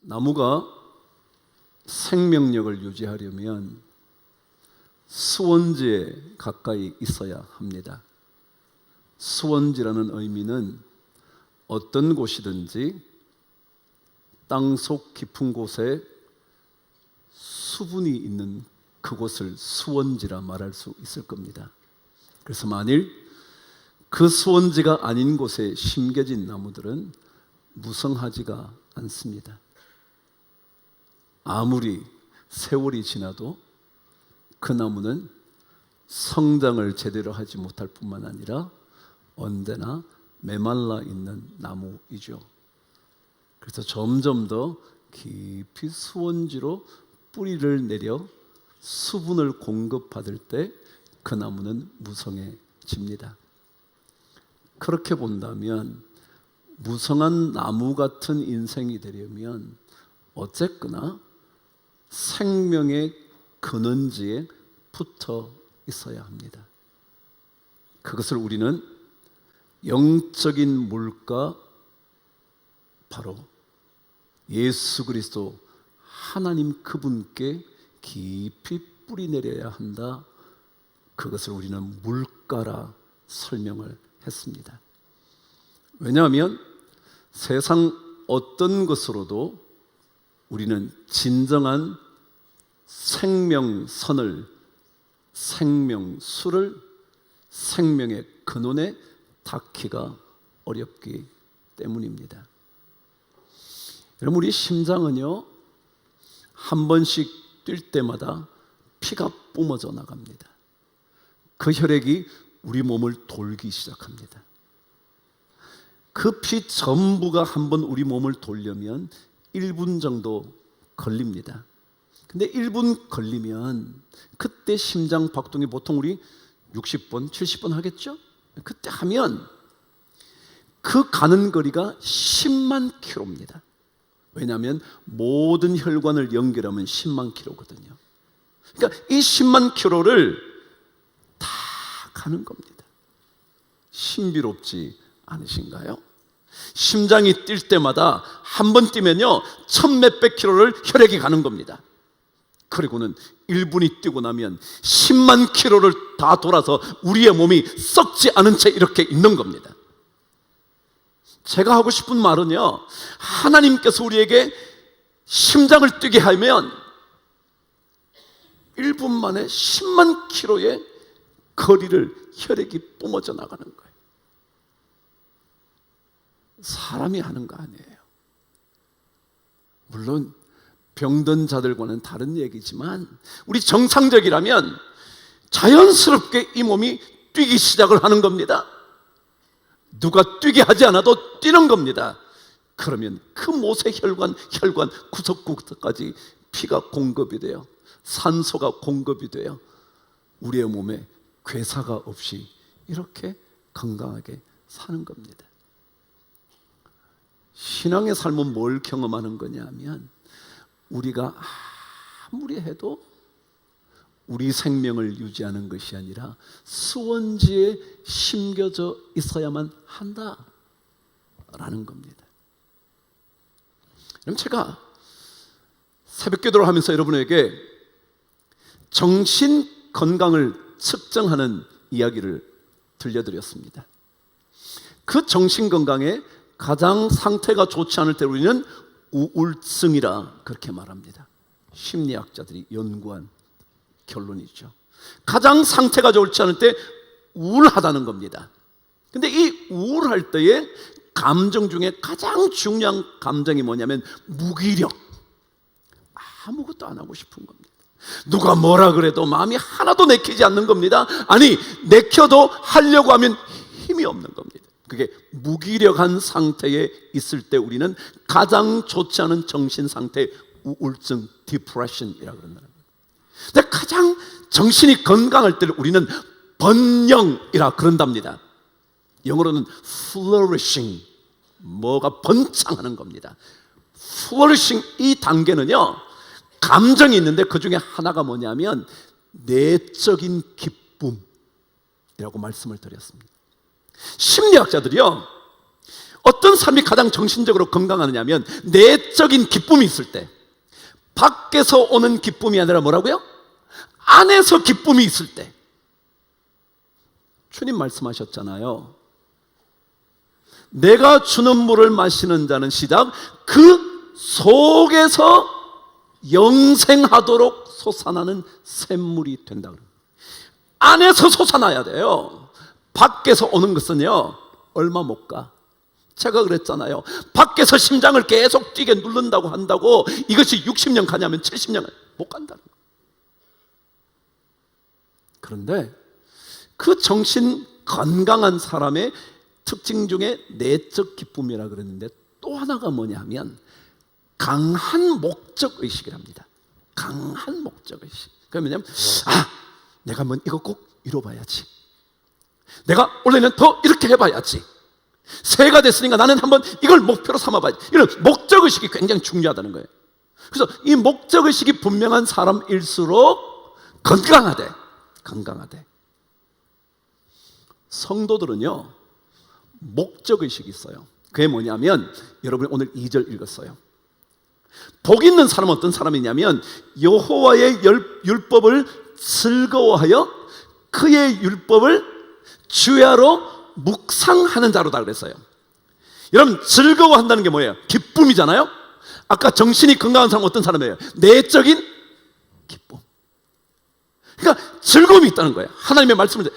나무가 생명력을 유지하려면 수원지에 가까이 있어야 합니다. 수원지라는 의미는 어떤 곳이든지 땅속 깊은 곳에 수분이 있는 그곳을 수원지라 말할 수 있을 겁니다. 그래서 만일 그 수원지가 아닌 곳에 심겨진 나무들은 무성하지가 않습니다. 아무리 세월이 지나도 그 나무는 성장을 제대로 하지 못할 뿐만 아니라 언제나 메말라 있는 나무이죠. 그래서 점점 더 깊이 수원지로 뿌리를 내려 수분을 공급받을 때 그 나무는 무성해집니다. 그렇게 본다면 무성한 나무 같은 인생이 되려면 어쨌거나 생명의 근원지에 붙어 있어야 합니다. 그것을 우리는 영적인 물가, 바로 예수 그리스도 하나님 그분께 깊이 뿌리 내려야 한다. 그것을 우리는 물가라 설명을 했습니다. 왜냐하면 세상 어떤 것으로도 우리는 진정한 생명선을, 생명수를 생명의 근원에 닿기가 어렵기 때문입니다. 여러분, 우리 심장은요, 한 번씩 뛸 때마다 피가 뿜어져 나갑니다. 그 혈액이 우리 몸을 돌기 시작합니다. 그 피 전부가 한번 우리 몸을 돌려면 1분 정도 걸립니다. 근데 1분 걸리면 그때 심장 박동이 보통 우리 60번, 70번 하겠죠? 그때 하면 그 가는 거리가 10만 킬로입니다. 왜냐하면 모든 혈관을 연결하면 10만 킬로거든요. 그러니까 이 10만 킬로를 다 가는 겁니다. 신비롭지 않으신가요? 심장이 뛸 때마다 한 번 뛰면요 1000몇백 킬로를 혈액이 가는 겁니다. 그리고는 1분이 뛰고 나면 10만 킬로를 다 돌아서 우리의 몸이 썩지 않은 채 이렇게 있는 겁니다. 제가 하고 싶은 말은요, 하나님께서 우리에게 심장을 뛰게 하면 1분 만에 10만 킬로의 거리를 혈액이 뿜어져 나가는 거예요. 사람이 하는 거 아니에요. 물론 병든 자들과는 다른 얘기지만 우리 정상적이라면 자연스럽게 이 몸이 뛰기 시작을 하는 겁니다. 누가 뛰게 하지 않아도 뛰는 겁니다. 그러면 그 못의 혈관 구석구석까지 피가 공급이 돼요. 산소가 공급이 돼요. 우리의 몸에 괴사가 없이 이렇게 건강하게 사는 겁니다. 신앙의 삶은 뭘 경험하는 거냐면 우리가 아무리 해도 우리 생명을 유지하는 것이 아니라 수원지에 심겨져 있어야만 한다라는 겁니다. 그럼 제가 새벽기도를 하면서 여러분에게 정신 건강을 측정하는 이야기를 들려드렸습니다. 그 정신 건강에 가장 상태가 좋지 않을 때 우리는 우울증이라 그렇게 말합니다. 심리학자들이 연구한 결론이죠. 가장 상태가 좋지 않을 때 우울하다는 겁니다. 근데 이 우울할 때의 감정 중에 가장 중요한 감정이 뭐냐면 무기력. 아무것도 안 하고 싶은 겁니다. 누가 뭐라 그래도 마음이 하나도 내키지 않는 겁니다. 아니, 내켜도 하려고 하면 힘이 없는 겁니다. 그게 무기력한 상태에 있을 때 우리는 가장 좋지 않은 정신 상태, 우울증, 디프레션이라고 그런다는 거예요. 근데 가장 정신이 건강할 때를 우리는 번영이라 그런답니다. 영어로는 flourishing, 뭐가 번창하는 겁니다. flourishing, 이 단계는요 감정이 있는데 그 중에 하나가 뭐냐면 내적인 기쁨이라고 말씀을 드렸습니다. 심리학자들이요, 어떤 삶이 가장 정신적으로 건강하느냐면 내적인 기쁨이 있을 때, 밖에서 오는 기쁨이 아니라 뭐라고요? 안에서 기쁨이 있을 때. 주님 말씀하셨잖아요. 내가 주는 물을 마시는 자는 시작 그 속에서 영생하도록 솟아나는 샘물이 된다. 안에서 솟아나야 돼요. 밖에서 오는 것은요 얼마 못 가. 제가 그랬잖아요. 밖에서 심장을 계속 뛰게 누른다고 한다고 이것이 60년 가냐면 70년 못 간다는 거예요. 그런데 그 정신 건강한 사람의 특징 중에 내적 기쁨이라 그랬는데 또 하나가 뭐냐 하면 강한 목적의식이랍니다. 강한 목적의식. 그러면 내가 이거 꼭 이뤄봐야지. 내가 원래는 더 이렇게 해봐야지. 새해가 됐으니까 나는 한번 이걸 목표로 삼아봐야지. 이런 목적의식이 굉장히 중요하다는 거예요. 그래서 이 목적의식이 분명한 사람일수록 건강하대. 성도들은요 목적의식이 있어요. 그게 뭐냐면 여러분이 오늘 2절 읽었어요. 복 있는 사람은 어떤 사람이냐면 여호와의 율법을 즐거워하여 그의 율법을 주야로 묵상하는 자로다 그랬어요. 여러분 즐거워한다는 게 뭐예요? 기쁨이잖아요. 아까 정신이 건강한 사람은 어떤 사람이에요? 내적인 기쁨. 그러니까 즐거움이 있다는 거예요. 하나님의 말씀을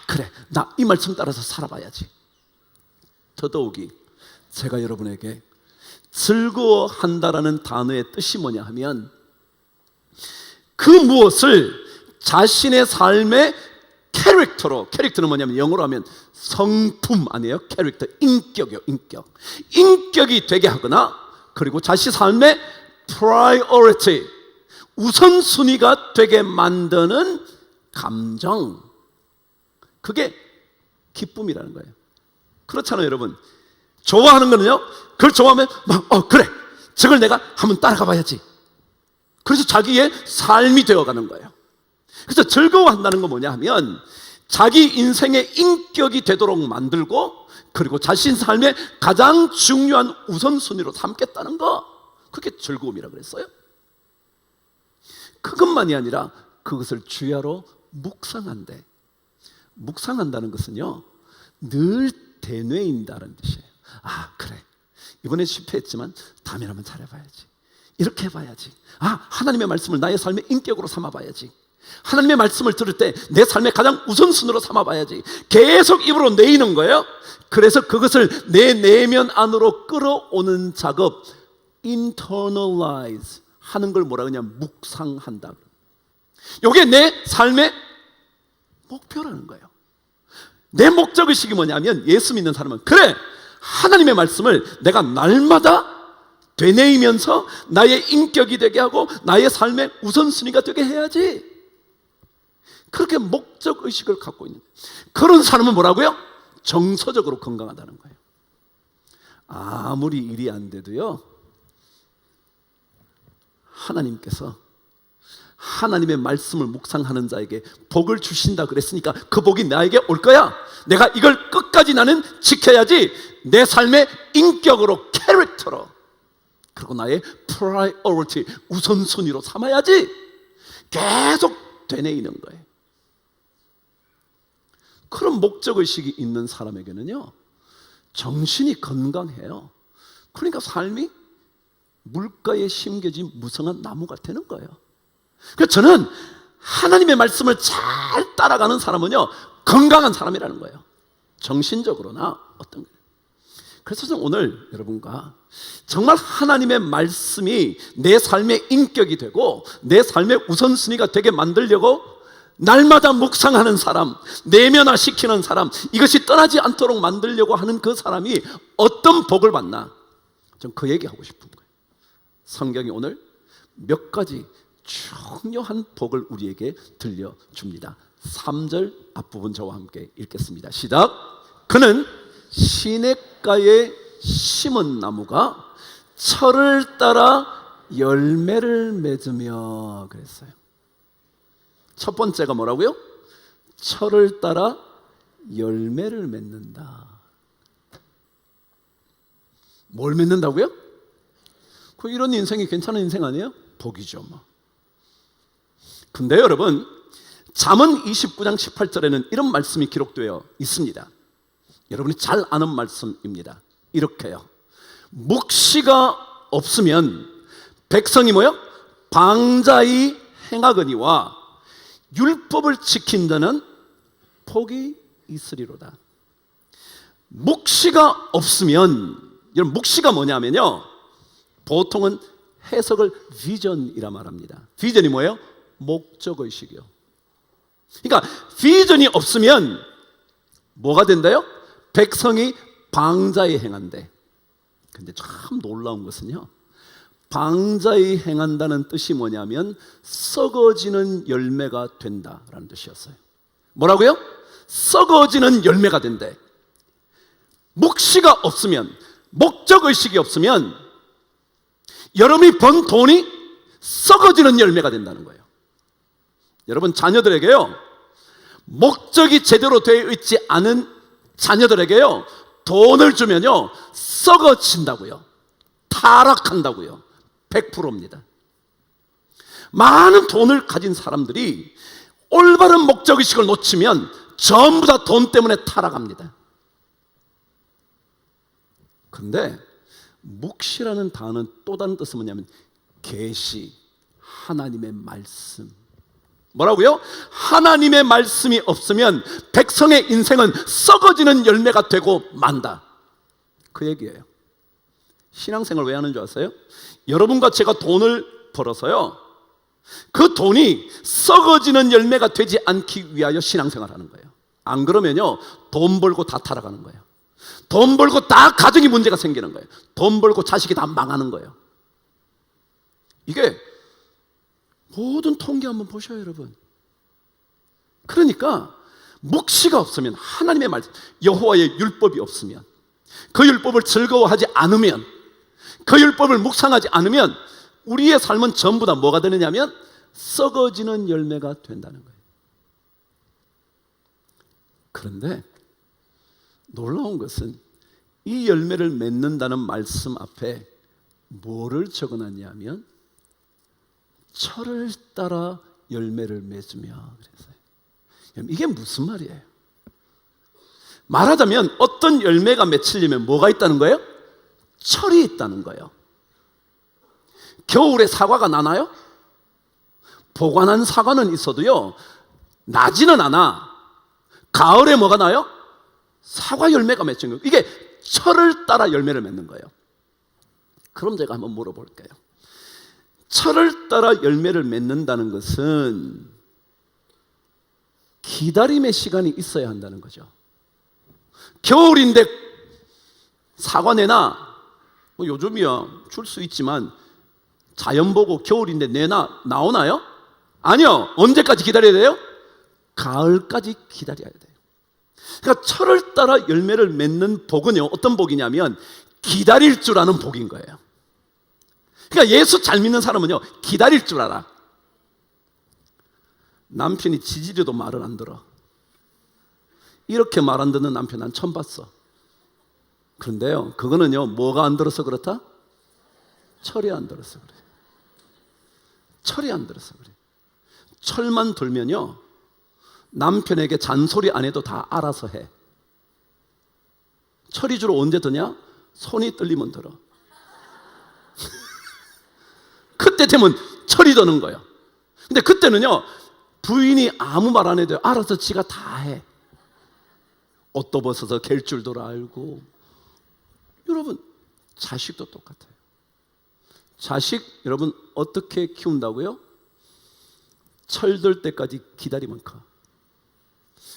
그래 나 이 말씀 따라서 살아봐야지. 더더욱이 제가 여러분에게 즐거워한다라는 단어의 뜻이 뭐냐 하면 그 무엇을 자신의 삶의 캐릭터는 뭐냐면 영어로 하면 성품 아니에요? 캐릭터, 인격이요. 인격이 되게 하거나 그리고 자신 삶의 priority, 우선순위가 되게 만드는 감정, 그게 기쁨이라는 거예요. 그렇잖아요 여러분. 좋아하는 거는요 그걸 좋아하면 그래 저걸 내가 한번 따라가 봐야지. 그래서 자기의 삶이 되어가는 거예요. 그래서 즐거워한다는 건 뭐냐 하면 자기 인생의 인격이 되도록 만들고 그리고 자신 삶의 가장 중요한 우선순위로 삼겠다는 거, 그게 즐거움이라고 그랬어요. 그것만이 아니라 그것을 주야로 묵상한대. 묵상한다는 것은요 늘 되뇌인다는 뜻이에요. 그래 이번에 실패했지만 다음에 한번 잘해봐야지. 이렇게 해봐야지. 하나님의 말씀을 나의 삶의 인격으로 삼아봐야지. 하나님의 말씀을 들을 때 내 삶의 가장 우선순위로 삼아봐야지. 계속 입으로 내이는 거예요. 그래서 그것을 내 내면 안으로 끌어오는 작업, internalize 하는 걸 뭐라 그러냐, 묵상한다. 이게 내 삶의 목표라는 거예요. 내 목적의식이 뭐냐면 예수 믿는 사람은 그래 하나님의 말씀을 내가 날마다 되뇌이면서 나의 인격이 되게 하고 나의 삶의 우선순위가 되게 해야지. 그렇게 목적의식을 갖고 있는 그런 사람은 뭐라고요? 정서적으로 건강하다는 거예요. 아무리 일이 안 돼도요 하나님께서 하나님의 말씀을 묵상하는 자에게 복을 주신다 그랬으니까 그 복이 나에게 올 거야. 내가 이걸 끝까지 나는 지켜야지. 내 삶의 인격으로, 캐릭터로, 그리고 나의 프라이어리티, 우선순위로 삼아야지. 계속 되뇌이는 거예요. 그런 목적의식이 있는 사람에게는요 정신이 건강해요. 그러니까 삶이 물가에 심겨진 무성한 나무가 되는 거예요. 그래서 저는 하나님의 말씀을 잘 따라가는 사람은요 건강한 사람이라는 거예요. 정신적으로나 어떤 거예요. 그래서 저는 오늘 여러분과 정말 하나님의 말씀이 내 삶의 인격이 되고 내 삶의 우선순위가 되게 만들려고 날마다 묵상하는 사람, 내면화시키는 사람, 이것이 떠나지 않도록 만들려고 하는 그 사람이 어떤 복을 받나, 전 그 얘기하고 싶은 거예요. 성경이 오늘 몇 가지 중요한 복을 우리에게 들려줍니다. 3절 앞부분 저와 함께 읽겠습니다. 시작. 그는 시냇가에 심은 나무가 철을 따라 열매를 맺으며 그랬어요. 첫 번째가 뭐라고요? 철을 따라 열매를 맺는다. 뭘 맺는다고요? 이런 인생이 괜찮은 인생 아니에요? 복이죠 뭐. 근데 여러분, 잠언 29장 18절에는 이런 말씀이 기록되어 있습니다. 여러분이 잘 아는 말씀입니다. 이렇게요, 묵시가 없으면 백성이 뭐요? 방자히 행하거니와 율법을 지킨 자는 복이 있으리로다. 묵시가 없으면, 여러분 묵시가 뭐냐면요, 보통은 해석을 비전이라 말합니다. 비전이 뭐예요? 목적의식이요. 그러니까 비전이 없으면 뭐가 된다요? 백성이 방자히 행한대. 근데 참 놀라운 것은요, 방자히 행한다는 뜻이 뭐냐면 썩어지는 열매가 된다라는 뜻이었어요. 뭐라고요? 썩어지는 열매가 된대. 묵시가 없으면, 목적의식이 없으면 여러분이 번 돈이 썩어지는 열매가 된다는 거예요. 여러분 자녀들에게요, 목적이 제대로 되어 있지 않은 자녀들에게요, 돈을 주면요 썩어진다고요. 타락한다고요. 100%입니다. 많은 돈을 가진 사람들이 올바른 목적의식을 놓치면 전부 다 돈 때문에 타락합니다. 그런데 묵시라는 단어는 또 다른 뜻은 뭐냐면 계시, 하나님의 말씀. 뭐라고요? 하나님의 말씀이 없으면 백성의 인생은 썩어지는 열매가 되고 만다, 그 얘기예요. 신앙생활 왜 하는 줄 아세요? 여러분과 제가 돈을 벌어서요, 그 돈이 썩어지는 열매가 되지 않기 위하여 신앙생활 하는 거예요. 안 그러면요 돈 벌고 다 타락하는 거예요. 돈 벌고 다 가정이 문제가 생기는 거예요. 돈 벌고 자식이 다 망하는 거예요. 이게 모든 통계 한번 보셔요 여러분. 그러니까 묵시가 없으면, 하나님의 말씀, 여호와의 율법이 없으면, 그 율법을 즐거워하지 않으면, 그 율법을 묵상하지 않으면 우리의 삶은 전부 다 뭐가 되느냐면 썩어지는 열매가 된다는 거예요. 그런데 놀라운 것은 이 열매를 맺는다는 말씀 앞에 뭐를 적어놨냐면 철을 따라 열매를 맺으며 그랬어요. 이게 무슨 말이에요? 말하자면 어떤 열매가 맺히려면 뭐가 있다는 거예요? 철이 있다는 거예요. 겨울에 사과가 나나요? 보관한 사과는 있어도요 나지는 않아. 가을에 뭐가 나요? 사과 열매가 맺힌 거예요. 이게 철을 따라 열매를 맺는 거예요. 그럼 제가 한번 물어볼게요. 철을 따라 열매를 맺는다는 것은 기다림의 시간이 있어야 한다는 거죠. 겨울인데 사과 내나, 뭐 요즘이야 줄 수 있지만 자연 보고 겨울인데 내나 나오나요? 아니요. 언제까지 기다려야 돼요? 가을까지 기다려야 돼요. 그러니까 철을 따라 열매를 맺는 복은요 어떤 복이냐면 기다릴 줄 아는 복인 거예요. 그러니까 예수 잘 믿는 사람은요 기다릴 줄 알아. 남편이 지지려도 말을 안 들어. 이렇게 말 안 듣는 남편 난 처음 봤어. 그런데요 그거는요 뭐가 안 들어서 그렇다? 철이 안 들어서 그래. 철이 안 들어서 그래. 철만 들면요 남편에게 잔소리 안 해도 다 알아서 해. 철이 주로 언제 드냐? 손이 떨리면 들어. 그때 되면 철이 드는 거예요. 근데 그때는요 부인이 아무 말 안 해도 알아서 지가 다 해. 옷도 벗어서 갤 줄도 알고. 여러분 자식도 똑같아요. 자식 여러분 어떻게 키운다고요? 철들 때까지 기다리면 커.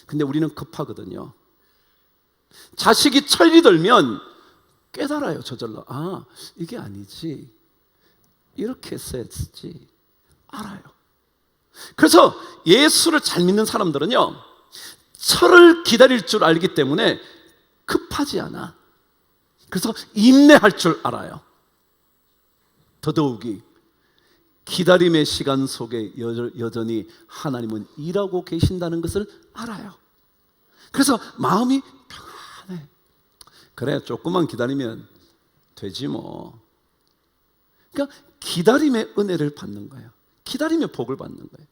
근데 우리는 급하거든요. 자식이 철이 들면 깨달아요. 저절로. 아 이게 아니지, 이렇게 했어야지 알아요. 그래서 예수를 잘 믿는 사람들은요 철을 기다릴 줄 알기 때문에 급하지 않아. 그래서 인내할 줄 알아요. 더더욱이 기다림의 시간 속에 여전히 하나님은 일하고 계신다는 것을 알아요. 그래서 마음이 평안해. 그래 조금만 기다리면 되지 뭐. 그러니까 기다림의 은혜를 받는 거예요. 기다림의 복을 받는 거예요.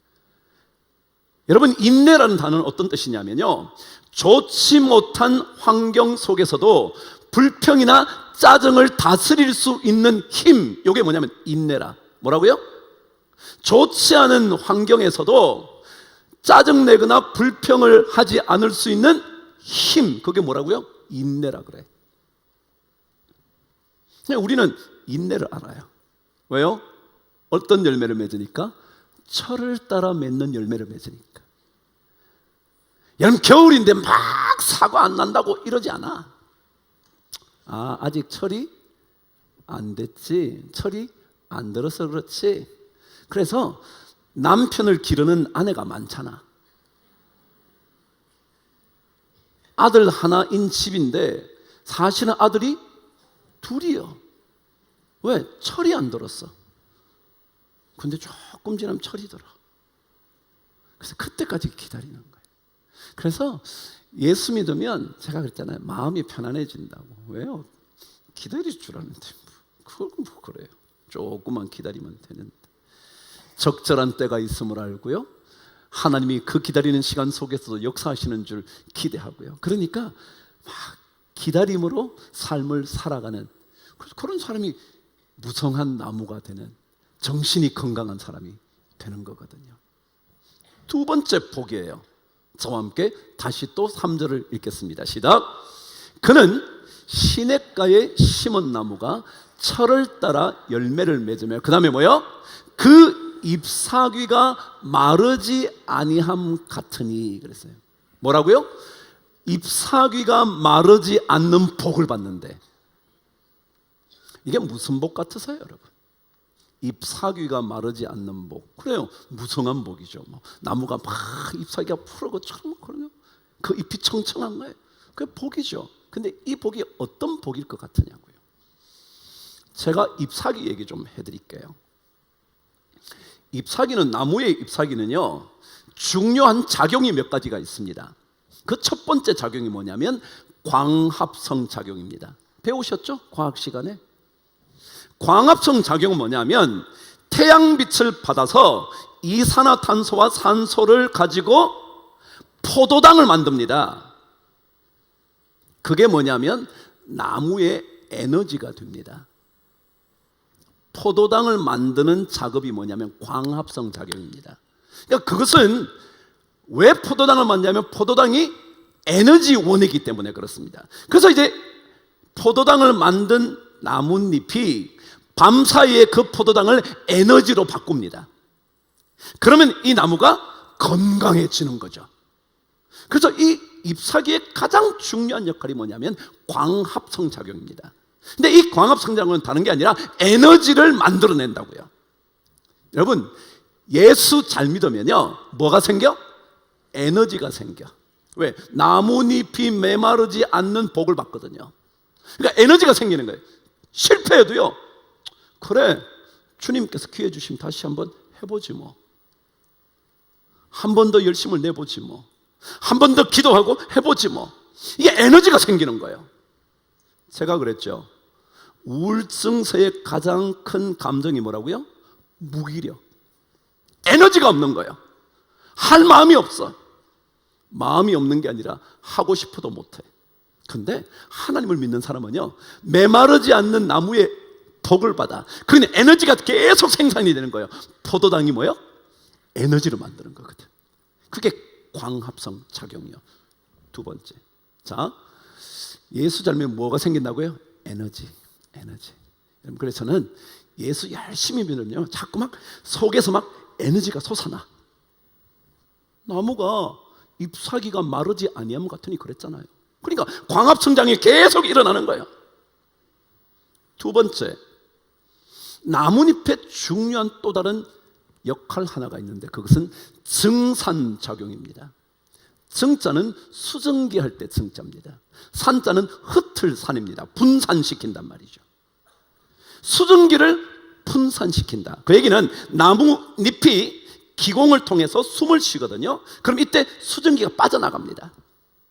여러분, 인내라는 단어는 어떤 뜻이냐면요, 좋지 못한 환경 속에서도 불평이나 짜증을 다스릴 수 있는 힘, 이게 뭐냐면 인내라. 뭐라고요? 좋지 않은 환경에서도 짜증내거나 불평을 하지 않을 수 있는 힘, 그게 뭐라고요? 인내라 그래. 그냥 우리는 인내를 알아요. 왜요? 어떤 열매를 맺으니까? 철을 따라 맺는 열매를 맺으니까. 여러분, 겨울인데 막 사과 안 난다고 이러지 않아. 아직 철이 안 됐지, 철이 안 들어서 그렇지. 그래서 남편을 기르는 아내가 많잖아. 아들 하나인 집인데 사실은 아들이 둘이요. 왜? 철이 안 들었어. 근데 조금 지나면 철이 들어. 그래서 그때까지 기다리는 거예요. 그래서 예수 믿으면 제가 그랬잖아요, 마음이 편안해진다고. 왜요? 기다릴 줄 아는데 그걸 뭐 그래요. 조금만 기다리면 되는데. 적절한 때가 있음을 알고요, 하나님이 그 기다리는 시간 속에서도 역사하시는 줄 기대하고요. 그러니까 막 기다림으로 삶을 살아가는 그런 사람이 무성한 나무가 되는, 정신이 건강한 사람이 되는 거거든요. 두 번째 복이에요. 저와 함께 다시 또 3절을 읽겠습니다. 시작. 그는 시냇가에 심은 나무가 철을 따라 열매를 맺으며, 그 다음에 뭐요? 그 잎사귀가 마르지 아니함 같으니 그랬어요. 뭐라고요? 잎사귀가 마르지 않는 복을 받는데, 이게 무슨 복 같으세요, 여러분? 잎사귀가 마르지 않는 복. 그래요, 무성한 복이죠. 나무가 막 잎사귀가 푸르고처럼 그러면 그 잎이 청청한 거예요. 그게 복이죠. 근데 이 복이 어떤 복일 것 같으냐고요. 제가 잎사귀 얘기 좀 해드릴게요. 잎사귀는, 나무의 잎사귀는요, 중요한 작용이 몇 가지가 있습니다. 그 첫 번째 작용이 뭐냐면 광합성 작용입니다. 배우셨죠? 과학 시간에. 광합성 작용은 뭐냐면 태양빛을 받아서 이산화탄소와 산소를 가지고 포도당을 만듭니다. 그게 뭐냐면 나무의 에너지가 됩니다. 포도당을 만드는 작업이 뭐냐면 광합성 작용입니다. 그러니까 그것은 왜 포도당을 만드냐면 포도당이 에너지 원이기 때문에 그렇습니다. 그래서 이제 포도당을 만든 나뭇잎이 밤사이에 그 포도당을 에너지로 바꿉니다. 그러면 이 나무가 건강해지는 거죠. 그래서 이 잎사귀의 가장 중요한 역할이 뭐냐면 광합성 작용입니다. 근데 이 광합성 작용은 다른 게 아니라 에너지를 만들어낸다고요. 여러분, 예수 잘 믿으면요, 뭐가 생겨? 에너지가 생겨. 왜? 나뭇잎이 메마르지 않는 복을 받거든요. 그러니까 에너지가 생기는 거예요. 실패해도요, 그래, 주님께서 기회 주시면 다시 한번 해보지 뭐. 한 번 더 열심을 내보지 뭐. 한 번 더 기도하고 해보지 뭐. 이게 에너지가 생기는 거예요. 제가 그랬죠. 우울증세의 가장 큰 감정이 뭐라고요? 무기력. 에너지가 없는 거예요. 할 마음이 없어. 마음이 없는 게 아니라 하고 싶어도 못해. 근데 하나님을 믿는 사람은요, 메마르지 않는 나무의 복을 받아. 그러니 에너지가 계속 생산이 되는 거예요. 포도당이 뭐예요? 에너지를 만드는 거거든. 그게 광합성 작용이요. 두 번째. 자, 예수 잘 믿으면 뭐가 생긴다고요? 에너지. 그래서 저는 예수 열심히 믿으면요, 자꾸 막 속에서 막 에너지가 솟아나. 나무가 잎사귀가 마르지 아니함 같으니 그랬잖아요. 그러니까 광합성장이 계속 일어나는 거예요. 두 번째, 나뭇잎의 중요한 또 다른 역할 하나가 있는데 그것은 증산작용입니다. 증자는 수증기 할 때 증자입니다. 산자는 흩을 산입니다. 분산시킨단 말이죠. 수증기를 분산시킨다. 그 얘기는 나뭇잎이 기공을 통해서 숨을 쉬거든요. 그럼 이때 수증기가 빠져나갑니다.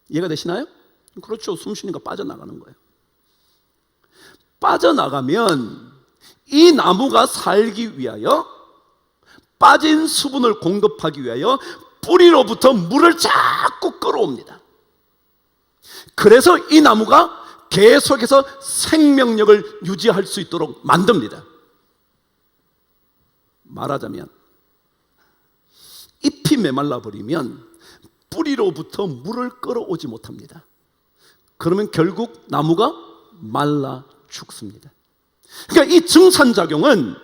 이해가 되시나요? 그렇죠. 숨 쉬니까 빠져나가는 거예요. 빠져나가면 이 나무가 살기 위하여 빠진 수분을 공급하기 위하여 뿌리로부터 물을 자꾸 끌어옵니다. 그래서 이 나무가 계속해서 생명력을 유지할 수 있도록 만듭니다. 말하자면 잎이 메말라 버리면 뿌리로부터 물을 끌어오지 못합니다. 그러면 결국 나무가 말라 죽습니다. 그러니까 이 증산작용은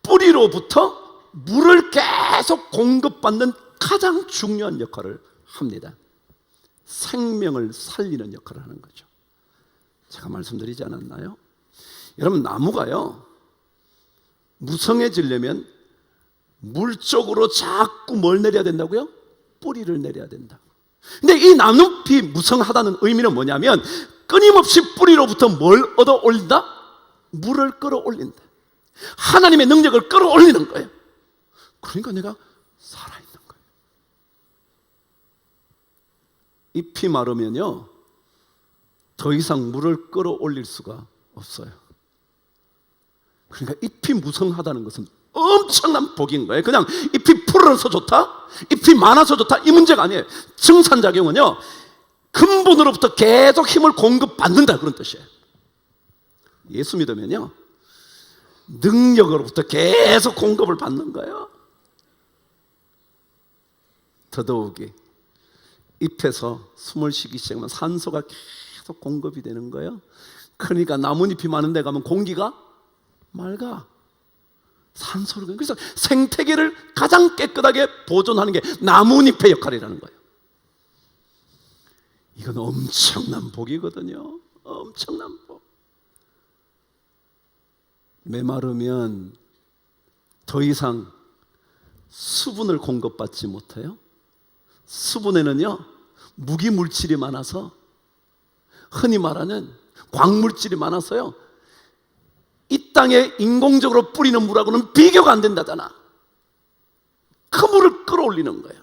뿌리로부터 물을 계속 공급받는 가장 중요한 역할을 합니다. 생명을 살리는 역할을 하는 거죠. 제가 말씀드리지 않았나요? 여러분, 나무가요, 무성해지려면 물쪽으로 자꾸 뭘 내려야 된다고요? 뿌리를 내려야 된다. 근데 이 나뭇잎이 무성하다는 의미는 뭐냐면 끊임없이 뿌리로부터 뭘 얻어 올린다? 물을 끌어올린다. 하나님의 능력을 끌어올리는 거예요. 그러니까 내가 살아있는 거예요. 잎이 마르면요, 더 이상 물을 끌어올릴 수가 없어요. 그러니까 잎이 무성하다는 것은 엄청난 복인 거예요. 그냥 잎이 푸르러서 좋다, 잎이 많아서 좋다, 이 문제가 아니에요. 증산작용은요, 근본으로부터 계속 힘을 공급받는다, 그런 뜻이에요. 예수 믿으면요, 능력으로부터 계속 공급을 받는 거예요. 더더욱이 잎에서 숨을 쉬기 시작하면 산소가 계속 공급이 되는 거예요. 그러니까 나뭇잎이 많은 데 가면 공기가 맑아. 산소를. 그래서 생태계를 가장 깨끗하게 보존하는 게 나뭇잎의 역할이라는 거예요. 이건 엄청난 복이거든요. 엄청난 복. 메마르면 더 이상 수분을 공급받지 못해요. 수분에는요, 무기물질이 많아서, 흔히 말하는 광물질이 많아서요, 이 땅에 인공적으로 뿌리는 물하고는 비교가 안 된다잖아. 그 물을 끌어올리는 거예요.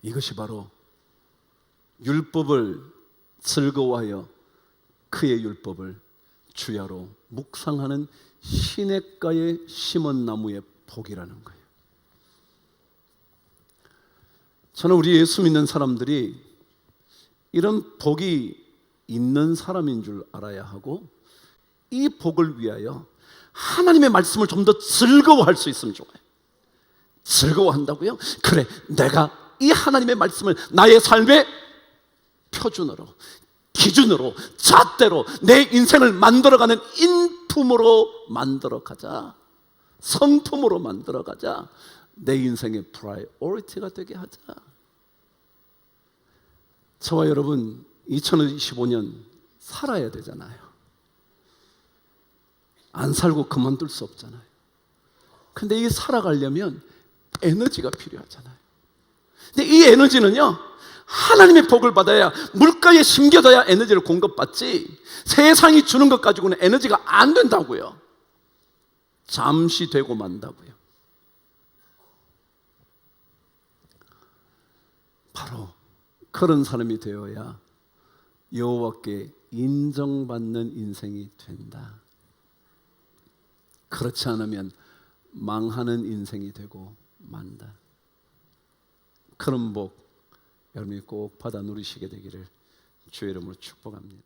이것이 바로 율법을 즐거워하여 그의 율법을 주야로 묵상하는 시냇가에 심은 나무의 복이라는 거예요. 저는 우리 예수 믿는 사람들이 이런 복이 있는 사람인 줄 알아야 하고, 이 복을 위하여 하나님의 말씀을 좀 더 즐거워할 수 있으면 좋아요. 즐거워한다고요? 그래, 내가 이 하나님의 말씀을 나의 삶의 표준으로, 기준으로, 잣대로 내 인생을 만들어가는 인품으로 만들어가자. 성품으로 만들어가자. 내 인생의 프라이오리티가 되게 하자. 저와 여러분 2025년 살아야 되잖아요. 안 살고 그만둘 수 없잖아요. 근데 이 살아가려면 에너지가 필요하잖아요. 근데 이 에너지는요, 하나님의 복을 받아야, 물가에 심겨져야 에너지를 공급받지, 세상이 주는 것 가지고는 에너지가 안 된다고요. 잠시 되고 만다고요. 바로 그런 사람이 되어야 여호와께 인정받는 인생이 된다. 그렇지 않으면 망하는 인생이 되고 만다. 그런 복 여러분이 꼭 받아 누리시게 되기를 주의 이름으로 축복합니다.